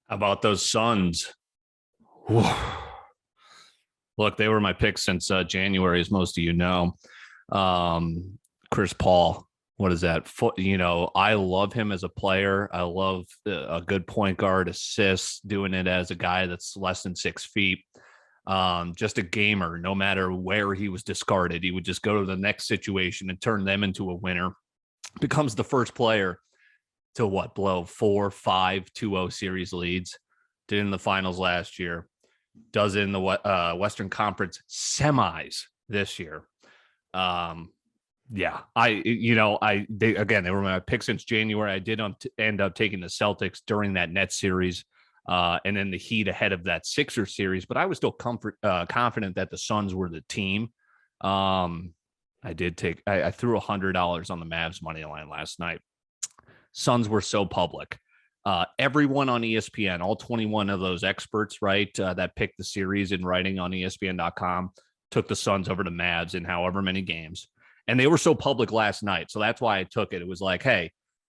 How about those Suns? Whew. Look, they were my pick since January, as most of you know. Chris Paul, what is that? I love him as a player. I love a good point guard, assists, doing it as a guy that's less than 6 feet. Just a gamer. No matter where he was discarded, he would just go to the next situation and turn them into a winner. Becomes the first player to blow 4-5 2-0 series leads. Did in the finals last year. Does it in the Western Conference semis this year. They were my pick since January. I did end up taking the Celtics during that Nets series, and then the Heat ahead of that Sixers series. But I was still confident that the Suns were the team. I threw $100 on the Mavs money line last night. Suns were so public. Everyone on ESPN, all 21 of those experts, right, that picked the series in writing on ESPN.com, took the Suns over to Mavs in however many games. And they were so public last night. So that's why I took it. It was like, hey,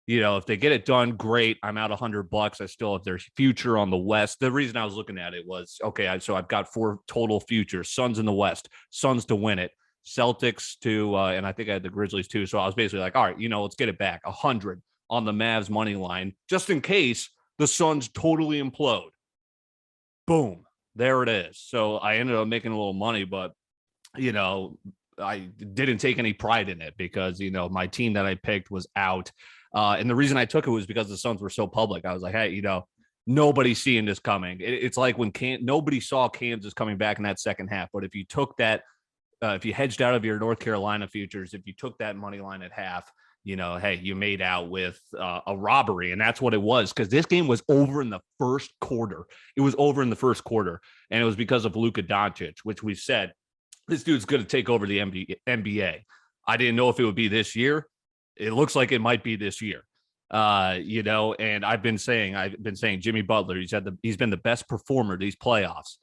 if they get it done, great. I'm out $100. I still have their future on the West. The reason I was looking at it was, okay, so I've got 4 total futures. Suns in the West, Suns to win it, Celtics to, and I think I had the Grizzlies too. So I was basically like, all right, let's get it back. 100 on the Mavs money line, just in case the Suns totally implode. Boom. There it is. So I ended up making a little money, but, I didn't take any pride in it because, my team that I picked was out. And the reason I took it was because the Suns were so public. I was like, hey, nobody's seeing this coming. It's like when nobody saw Kansas coming back in that second half. But if you took that, if you hedged out of your North Carolina futures, if you took that money line at half, hey, you made out with a robbery. And that's what it was, because this game was over in the first quarter. It was over in the first quarter. And it was because of Luka Doncic, which we said, this dude's going to take over the NBA. I didn't know if it would be this year. It looks like it might be this year. And I've been saying Jimmy Butler, he's been the best performer these playoffs,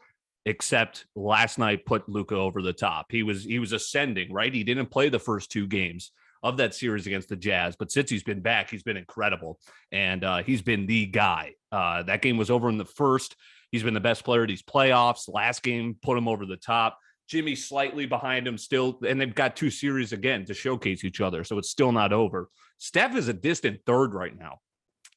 except last night put Luka over the top. He was ascending, right? He didn't play the first 2 games of that series against the Jazz, but since he's been back, he's been incredible. And he's been the guy. That game was over in the first. He's been the best player of these playoffs. Last game put him over the top. Jimmy slightly behind him still, and they've got 2 series again to showcase each other, so it's still not over. Steph is a distant third right now.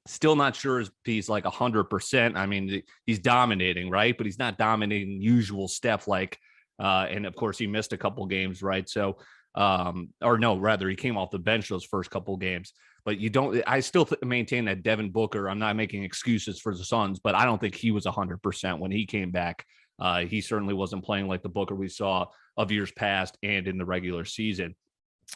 Still not sure if he's like 100%. I mean, he's dominating, right? But he's not dominating usual Steph and of course he missed a couple games, right? So, he came off the bench those first couple games. But I still maintain that Devin Booker, I'm not making excuses for the Suns, but I don't think he was 100% when he came back. He certainly wasn't playing like the Booker we saw of years past and in the regular season.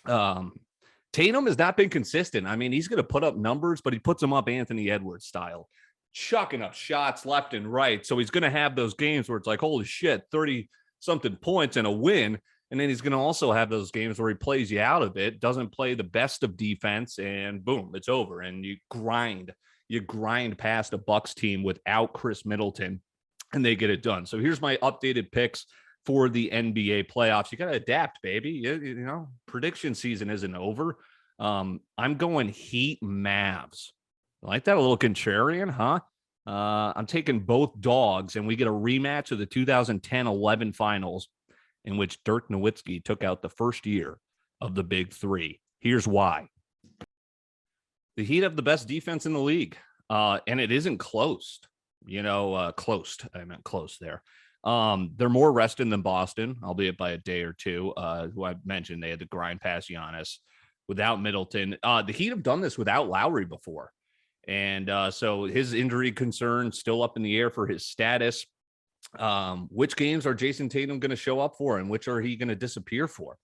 Tatum has not been consistent. I mean, he's going to put up numbers, but he puts them up Anthony Edwards style, chucking up shots left and right. So he's going to have those games where it's like, holy shit, 30-something points and a win. And then he's going to also have those games where he plays you out of it, doesn't play the best of defense, and boom, it's over. And you grind past a Bucks team without Chris Middleton, and they get it done. So here's my updated picks for the NBA playoffs. You got to adapt, baby. Prediction season isn't over. I'm going Heat Mavs. Like that, a little contrarian, huh? I'm taking both dogs, and we get a rematch of the 2010-11 finals, in which Dirk Nowitzki took out the first year of the Big Three. Here's why. The Heat have the best defense in the league, and it isn't close. Closed. I meant close there. They're more rested than Boston, albeit by a day or two. Who I mentioned, they had to grind past Giannis without Middleton. The Heat have done this without Lowry before. And so his injury concern still up in the air for his status. Which games are Jason Tatum going to show up for, and which are he going to disappear for?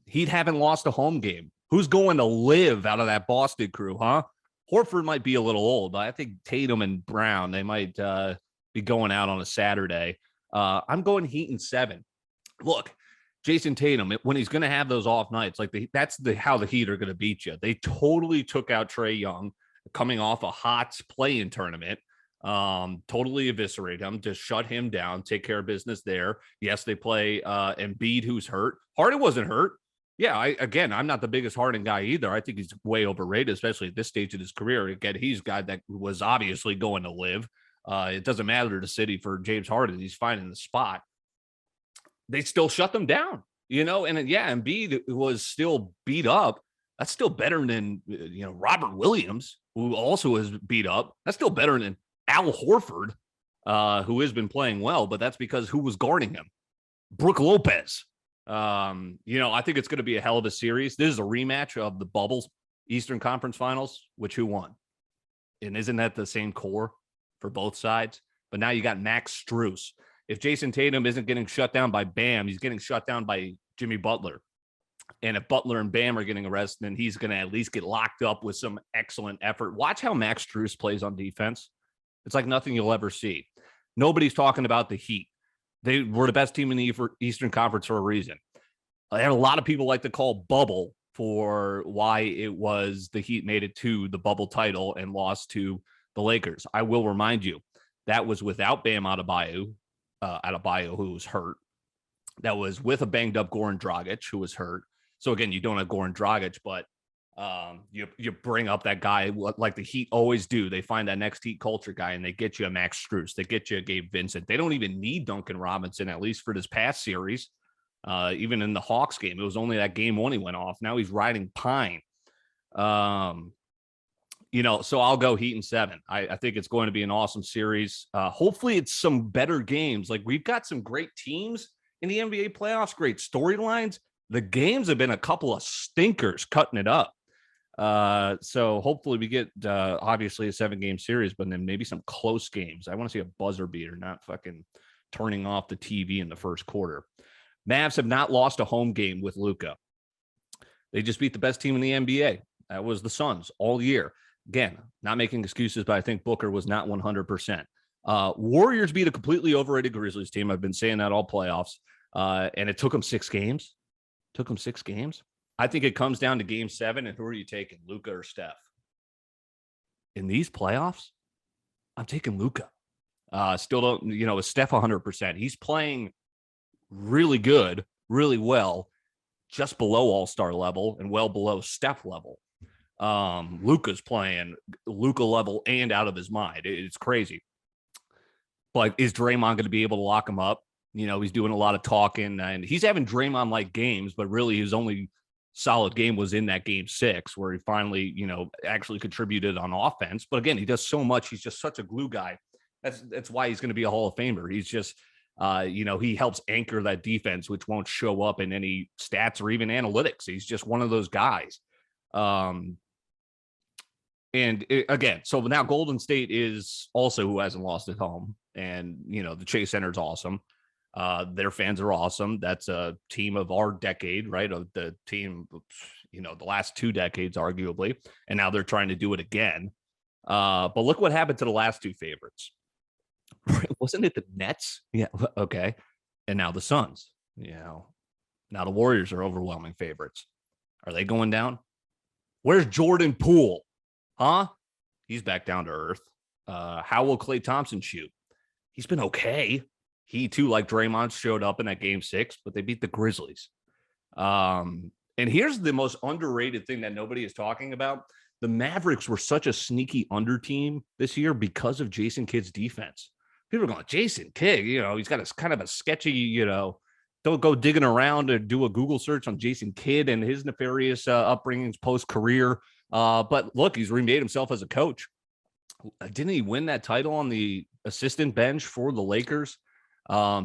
Heat haven't lost a home game. Who's going to live out of that Boston crew, huh? Horford might be a little old, but I think Tatum and Brown, they might be going out on a Saturday. I'm going Heat in 7. Look, Jason Tatum, when he's going to have those off nights, how the Heat are going to beat you. They totally took out Trae Young coming off a hot play-in tournament. Totally eviscerate him, just shut him down, take care of business there. Yes, they play Embiid, who's hurt. Harden wasn't hurt. Yeah, I'm not the biggest Harden guy either. I think he's way overrated, especially at this stage of his career. Again, he's a guy that was obviously going to live. It doesn't matter to City for James Harden. He's finding the spot. They still shut them down, and yeah, Embiid was still beat up. That's still better than, Robert Williams, who also is beat up. That's still better than Al Horford, who has been playing well, but that's because who was guarding him? Brook Lopez. I think it's going to be a hell of a series. This is a rematch of the bubbles Eastern Conference Finals, which who won? And isn't that the same core for both sides? But now you got Max Strus. If Jason Tatum isn't getting shut down by Bam, he's getting shut down by Jimmy Butler. And if Butler and Bam are getting arrested, then he's going to at least get locked up with some excellent effort. Watch how Max Strus plays on defense. It's like nothing you'll ever see. Nobody's talking about the Heat. They were the best team in the Eastern Conference for a reason. I had a lot of people like to call bubble for why it was the Heat made it to the bubble title and lost to the Lakers. I will remind you, that was without Bam Adebayo, who was hurt. That was with a banged up Goran Dragic, who was hurt. So again, you don't have Goran Dragic, but you bring up that guy like the Heat always do. They find that next Heat culture guy, and they get you a Max Strus. They get you a Gabe Vincent. They don't even need Duncan Robinson, at least for this past series. Even in the Hawks game, it was only that game one he went off. Now he's riding pine. So I'll go Heat in 7. I think it's going to be an awesome series. Hopefully it's some better games. Like, we've got some great teams in the NBA playoffs, great storylines. The games have been a couple of stinkers cutting it up. So hopefully we get obviously a 7-game series, but then maybe some close games. I want to see a buzzer beater, not fucking turning off the TV in the first quarter. Mavs have not lost a home game with Luka. They just beat the best team in the NBA. That was the Suns all year. Again, not making excuses, but I think Booker was not 100%. Warriors beat a completely overrated Grizzlies team. I've been saying that all playoffs. And it took them 6 games. I think it comes down to game 7. And who are you taking, Luka or Steph? In these playoffs, I'm taking Luka. Still don't, is Steph 100%? He's playing really good, really well, just below all-star level and well below Steph level. Luka's playing Luka level and out of his mind. It's crazy. But is Draymond going to be able to lock him up? He's doing a lot of talking, and he's having Draymond-like games, but really his only solid game was in that game 6 where he finally, actually contributed on offense. But again, he does so much. He's just such a glue guy. That's why he's going to be a Hall of Famer. He's just, he helps anchor that defense, which won't show up in any stats or even analytics. He's just one of those guys. Again, so now Golden State is also who hasn't lost at home. And, the Chase Center is awesome. Their fans are awesome. That's a team of our decade, right? Of the team, the last 2 decades, arguably. And now they're trying to do it again. But look what happened to the last 2 favorites. Wasn't it the Nets? Yeah. Okay. And now the Suns, now the Warriors are overwhelming favorites. Are they going down? Where's Jordan Poole? Huh? He's back down to earth. How will Klay Thompson shoot? He's been okay. He too, like Draymond, showed up in that game 6, but they beat the Grizzlies. And here's the most underrated thing that nobody is talking about. The Mavericks were such a sneaky under team this year because of Jason Kidd's defense. People are going, Jason Kidd, he's got a kind of a sketchy, don't go digging around and do a Google search on Jason Kidd and his nefarious upbringings post-career. But look, he's remade himself as a coach. Didn't he win that title on the assistant bench for the Lakers?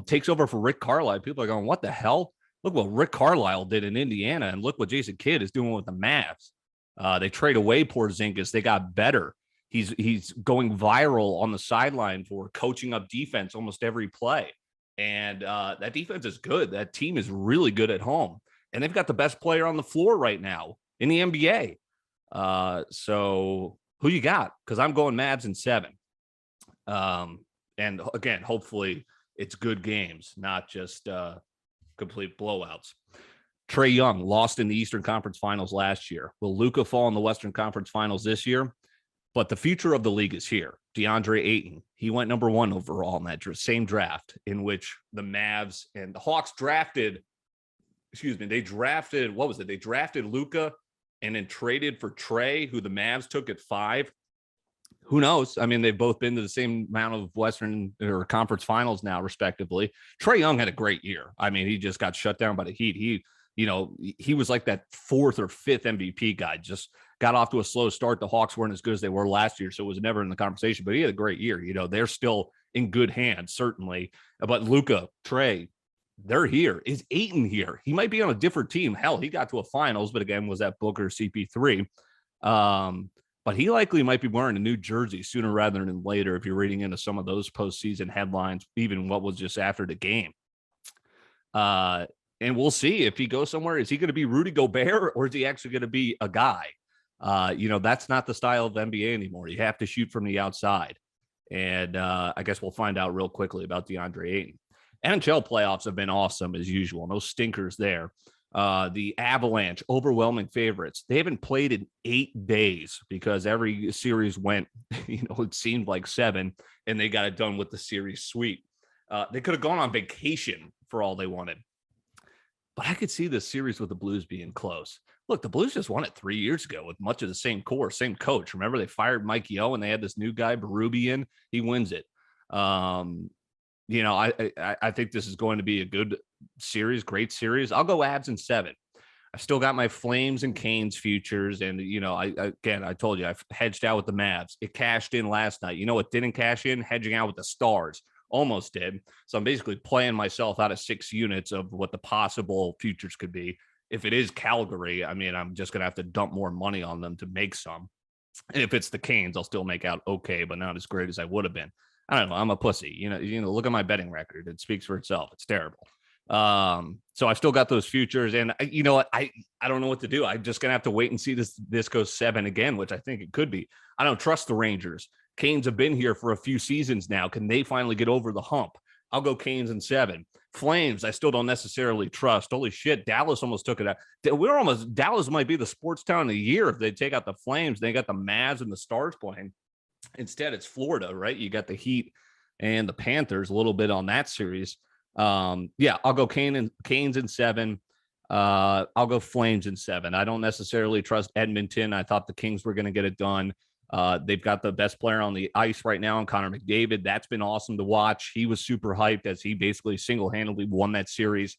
Takes over for Rick Carlisle. People are going, what the hell? Look what Rick Carlisle did in Indiana, and look what Jason Kidd is doing with the Mavs. They trade away Porzingis. They got better. He's going viral on the sideline for coaching up defense almost every play. And that defense is good. That team is really good at home. And they've got the best player on the floor right now in the NBA. So who you got? Because I'm going Mavs in 7. And again, hopefully it's good games, not just complete blowouts. Trae Young lost in the Eastern Conference Finals last year. Will Luka fall in the Western Conference Finals this year? But the future of the league is here. DeAndre Ayton, he went number 1 overall in that same draft in which the Mavs and the Hawks drafted excuse me, they drafted, what was it? They drafted Luka and then traded for Trey, who the Mavs took at 5. Who knows? I mean, they've both been to the same amount of Western or conference finals now, respectively. Trey Young had a great year. I mean, he just got shut down by the Heat. He was like that 4th or 5th MVP guy, just got off to a slow start. The Hawks weren't as good as they were last year, so it was never in the conversation, but he had a great year. They're still in good hands, certainly. But Luka, Trey, they're here. Is Ayton here? He might be on a different team. Hell, he got to a finals, but again, was that Booker CP3. But he likely might be wearing a new jersey sooner rather than later if you're reading into some of those postseason headlines, even what was just after the game. And we'll see if he goes somewhere. Is he going to be Rudy Gobert, or is he actually going to be a guy? That's not the style of NBA anymore. You have to shoot from the outside. And I guess we'll find out real quickly about DeAndre Ayton. NHL playoffs have been awesome as usual. No stinkers there. The Avalanche, overwhelming favorites. They haven't played in 8 days because every series went, it seemed like 7, and they got it done with the series sweep. They could have gone on vacation for all they wanted. But I could see this series with the Blues being close. Look, the Blues just won it 3 years ago with much of the same core, same coach. Remember, they fired Mike Yeo and they had this new guy, Berube, he wins it. I think this is going to be a good series, great series. I'll go Avs in 7. I still got my Flames and Canes futures. And, I told you, I've hedged out with the Mavs. It cashed in last night. You know what didn't cash in? Hedging out with the Stars. Almost did. So I'm basically playing myself out of 6 units of what the possible futures could be. If it is Calgary, I mean, I'm just going to have to dump more money on them to make some. And if it's the Canes, I'll still make out okay, but not as great as I would have been. I don't know. I'm a pussy. Look at my betting record. It speaks for itself. It's terrible. So I've still got those futures, and you know what? I don't know what to do. I'm just going to have to wait and see this goes 7 again, which I think it could be. I don't trust the Rangers. Canes have been here for a few seasons now. Can they finally get over the hump? I'll go Canes in 7. Flames, I still don't necessarily trust. Holy shit, Dallas almost took it out. Dallas might be the sports town of the year if they take out the Flames. They got the Mavs and the Stars playing. Instead, it's Florida, right? You got the Heat and the Panthers, a little bit on that series. I'll go Canes in 7. I'll go Flames in 7. I don't necessarily trust Edmonton. I thought the Kings were going to get it done. They've got the best player on the ice right now, Connor McDavid. That's been awesome to watch. He was super hyped as he basically single-handedly won that series.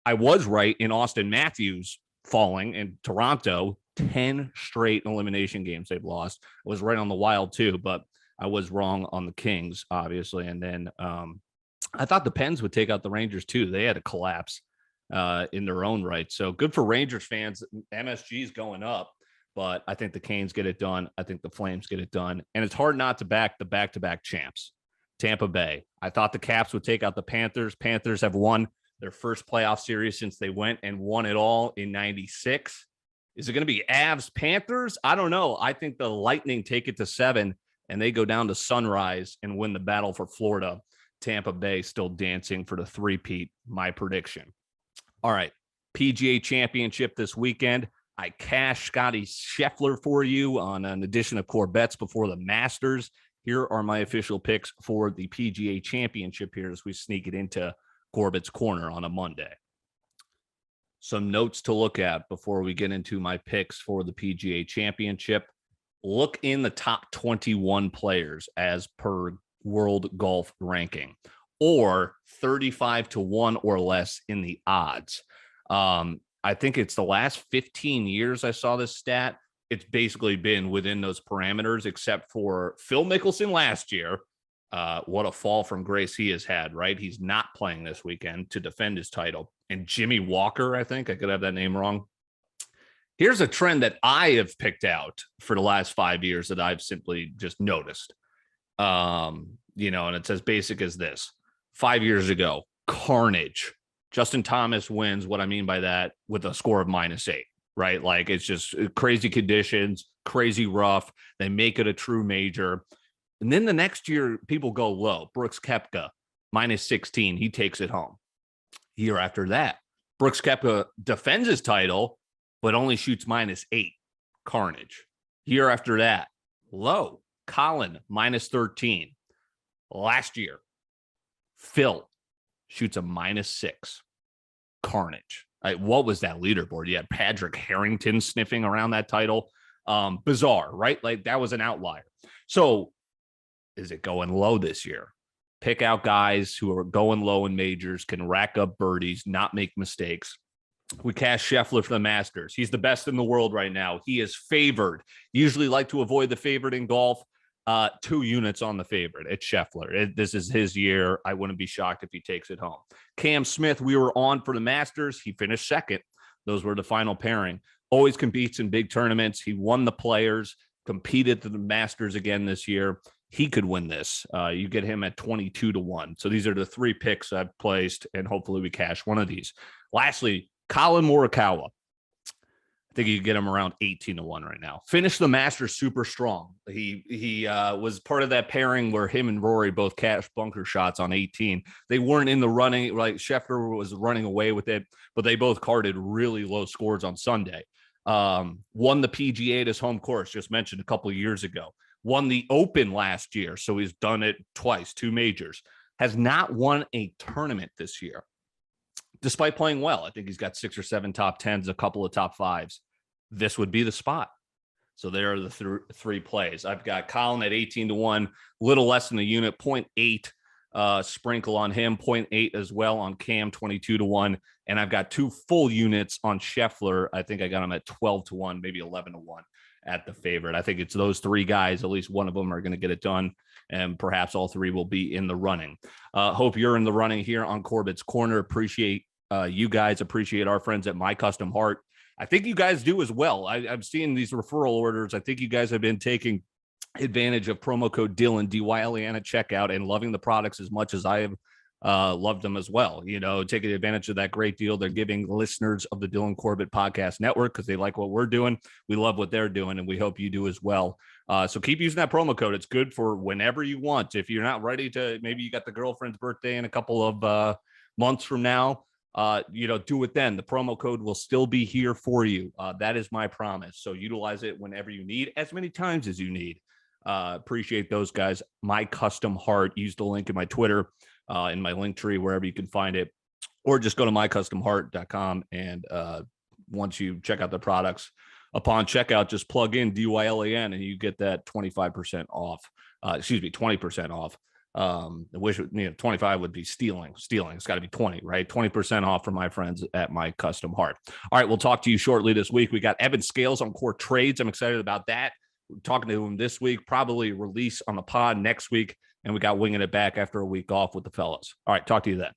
I was right in Austin Matthews falling in Toronto. 10 straight elimination games they've lost. I was right on the Wild too, but I was wrong on the Kings, obviously. And then I thought the Pens would take out the Rangers too. They had a collapse in their own right. So good for Rangers fans. MSG is going up. But I think the Canes get it done. I think the Flames get it done. And it's hard not to back the back-to-back champs, Tampa Bay. I thought the Caps would take out the Panthers. Panthers have won their first playoff series since they went and won it all in 96. Is it going to be Avs, Panthers? I don't know. I think the Lightning take it to 7, and they go down to Sunrise and win the battle for Florida. Tampa Bay still dancing for the three-peat, my prediction. All right, PGA Championship this weekend. I cashed Scotty Scheffler for you on an edition of Corbets before the Masters. Here are my official picks for the PGA Championship here as we sneak it into Corbet's Corner on a Monday. Some notes to look at before we get into my picks for the PGA Championship. Look in the top 21 players as per World Golf Ranking, or 35-1 or less in the odds. I think it's the last 15 years I saw this stat. It's basically been within those parameters, except for Phil Mickelson last year. What a fall from grace he has had, right? He's not playing this weekend to defend his title. And Jimmy Walker, I think I could have that name wrong. Here's a trend that I have picked out for the last 5 years that I've simply just noticed. And it's as basic as this. 5 years ago, carnage. Justin Thomas wins, what I mean by that, with a score of -8, right? Like, it's just crazy conditions, crazy rough. They make it a true major. And then the next year, people go low. Brooks Koepka, -16. He takes it home. Year after that, Brooks Koepka defends his title, but only shoots -8. Carnage. Year after that, low. Colin, -13. Last year, Phil shoots a -6. Carnage. What was that leaderboard? You had Patrick Harrington sniffing around that title. Bizarre, right? Like that was an outlier. So is it going low this year? Pick out guys who are going low in majors, can rack up birdies, not make mistakes. We cast Scheffler for the Masters. He's the best in the world right now. He is favored. Usually like to avoid the favorite in golf. 2 units on the favorite. It's Scheffler. This is his year. I wouldn't be shocked if he takes it home. Cam Smith, we were on for the Masters. He finished second. Those were the final pairing. Always competes in big tournaments. He won the Players, competed to the Masters again this year. He could win this. You get him at 22-1. So these are the 3 picks I've placed, and hopefully we cash one of these. Lastly, Colin Morikawa. I think you can get him around 18-1 right now. Finished the Masters super strong. He was part of that pairing where him and Rory both cashed bunker shots on 18. They weren't in the running, like Scheffler was running away with it, but they both carded really low scores on Sunday. Won the PGA at his home course, just mentioned a couple of years ago. Won the Open last year, so he's done it twice, 2 majors. Has not won a tournament this year, despite playing well. I think he's got 6 or 7 top 10s, a couple of top 5s. This would be the spot. So there are the 3 plays. I've got Colin at 18-1, little less than a unit, 0.8 sprinkle on him, 0.8 as well on Cam, 22-1. And I've got 2 full units on Scheffler. I think I got him at 12-1, maybe 11-1 at the favorite. I think it's those 3 guys. At least one of them are going to get it done, and perhaps all 3 will be in the running. Hope you're in the running here on Corbet's Corner. Appreciate you guys. Appreciate our friends at My Custom Heart. I think you guys do as well. I'm seeing these referral orders. I think you guys have been taking advantage of promo code Dylan, DYLAN at checkout, and loving the products as much as I have loved them as well. You know, taking advantage of that great deal they're giving listeners of the Dylan Corbett Podcast Network because they like what we're doing. We love what they're doing, and we hope you do as well. So keep using that promo code. It's good for whenever you want. If you're not ready to, maybe you got the girlfriend's birthday in a couple of months from now, do it then. The promo code will still be here for you. That is my promise. So utilize it whenever you need, as many times as you need. Appreciate those guys. My Custom Heart. Use the link in my Twitter, in my link tree, wherever you can find it, or just go to mycustomheart.com. And once you check out the products, upon checkout, just plug in DYLAN and you get that 25% off. 20% off. I wish 25 would be stealing. It's got to be 20, right? 20% off for my friends at My Custom Heart. All right, we'll talk to you shortly this week. We got Evan Scales on Core Trades. I'm excited about that. We're talking to him this week, probably release on the pod next week, and we got Winging It back after a week off with the fellas. All right, talk to you then.